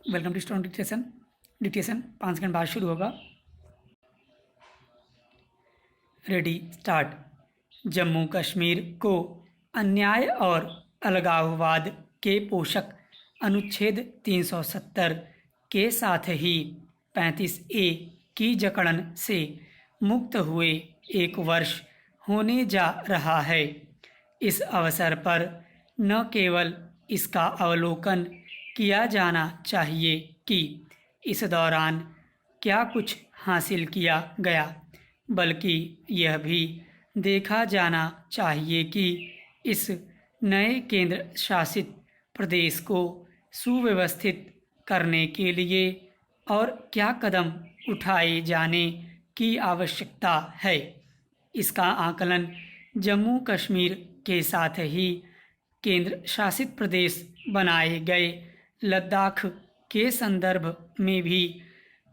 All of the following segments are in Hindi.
Welcome to student dictation 5 second बाद शुरू होगा। Ready start. जम्मू कश्मीर को अन्याय और अलगाववाद के पोषक अनुच्छेद 370 के साथ ही 35A की जकड़न से मुक्त हुए 1 वर्ष होने जा रहा है। इस अवसर पर न केवल इसका अवलोकन किया जाना चाहिए कि इस दौरान क्या कुछ हासिल किया गया, बल्कि यह भी देखा जाना चाहिए कि इस नए केंद्र शासित प्रदेश को सुव्यवस्थित करने के लिए और क्या कदम उठाए जाने की आवश्यकता है। इसका आकलन जम्मू कश्मीर के साथ ही केंद्र शासित प्रदेश बनाए गए लद्दाख के संदर्भ में भी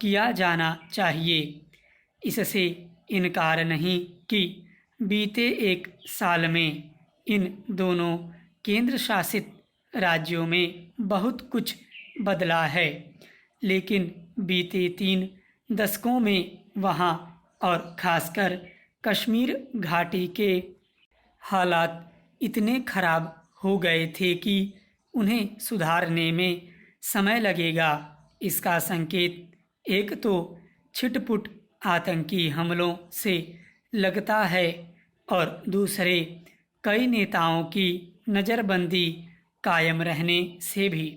किया जाना चाहिए। इससे इनकार नहीं कि बीते 1 साल में इन दोनों केंद्र शासित राज्यों में बहुत कुछ बदला है, लेकिन बीते 3 दशकों में वहाँ और खासकर कश्मीर घाटी के हालात इतने खराब हो गए थे कि उन्हें सुधारने में समय लगेगा। इसका संकेत एक तो छिटपुट आतंकी हमलों से लगता है और दूसरे कई नेताओं की नज़रबंदी कायम रहने से भी।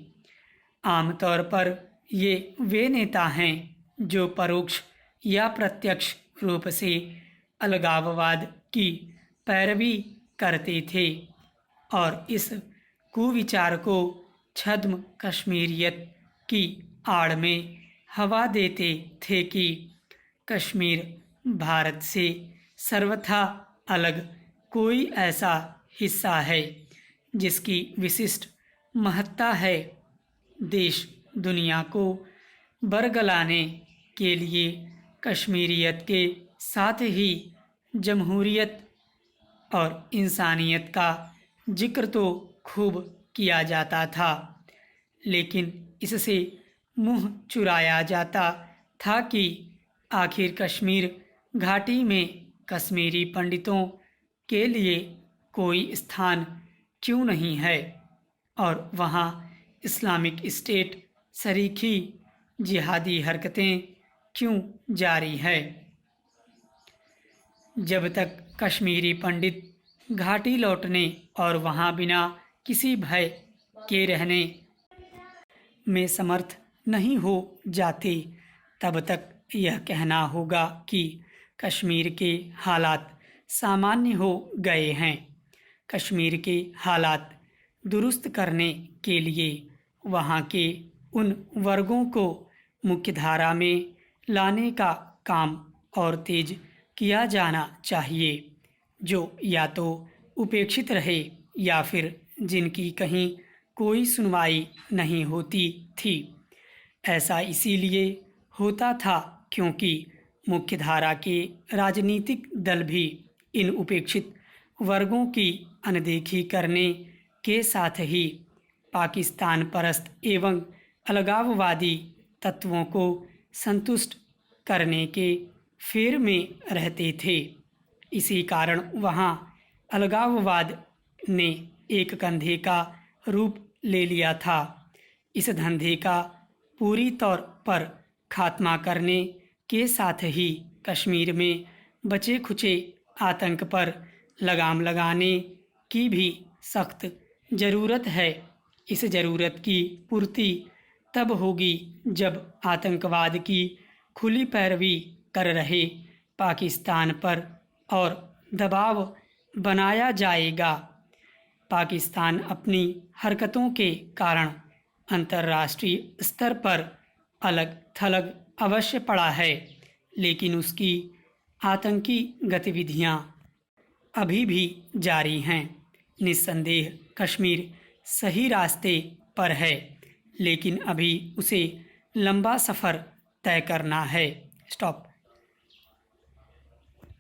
आमतौर पर ये वे नेता हैं जो परोक्ष या प्रत्यक्ष रूप से अलगाववाद की पैरवी करते थे और इस कुविचार को छद्म कश्मीरियत की आड़ में हवा देते थे कि कश्मीर भारत से सर्वथा अलग कोई ऐसा हिस्सा है जिसकी विशिष्ट महत्ता है। देश दुनिया को बरगलाने के लिए कश्मीरियत के साथ ही जमहूरियत और इंसानियत का जिक्र तो खूब किया जाता था, लेकिन इससे मुंह चुराया जाता था कि आखिर कश्मीर घाटी में कश्मीरी पंडितों के लिए कोई स्थान क्यों नहीं है और वहाँ इस्लामिक स्टेट शरीकी जिहादी हरकतें क्यों जारी है। जब तक कश्मीरी पंडित घाटी लौटने और वहाँ बिना किसी भय के रहने में समर्थ नहीं हो जाते, तब तक यह कहना होगा कि कश्मीर के हालात सामान्य हो गए हैं। कश्मीर के हालात दुरुस्त करने के लिए वहाँ के उन वर्गों को मुख्यधारा में लाने का काम और तेज किया जाना चाहिए जो या तो उपेक्षित रहे या फिर जिनकी कहीं कोई सुनवाई नहीं होती थी। ऐसा इसीलिए होता था क्योंकि मुख्यधारा के राजनीतिक दल भी इन उपेक्षित वर्गों की अनदेखी करने के साथ ही पाकिस्तान परस्त एवं अलगाववादी तत्वों को संतुष्ट करने के फेर में रहते थे। इसी कारण वहाँ अलगाववाद ने एक कंधे का रूप ले लिया था। इस धंधे का पूरी तौर पर खात्मा करने के साथ ही कश्मीर में बचे खुचे आतंक पर लगाम लगाने की भी सख्त ज़रूरत है। इस ज़रूरत की पूर्ति तब होगी जब आतंकवाद की खुली पैरवी कर रहे पाकिस्तान पर और दबाव बनाया जाएगा। पाकिस्तान अपनी हरकतों के कारण अंतर्राष्ट्रीय स्तर पर अलग थलग अवश्य पड़ा है, लेकिन उसकी आतंकी गतिविधियां अभी भी जारी हैं। निस्संदेह कश्मीर सही रास्ते पर है, लेकिन अभी उसे लंबा सफ़र तय करना है। स्टॉप।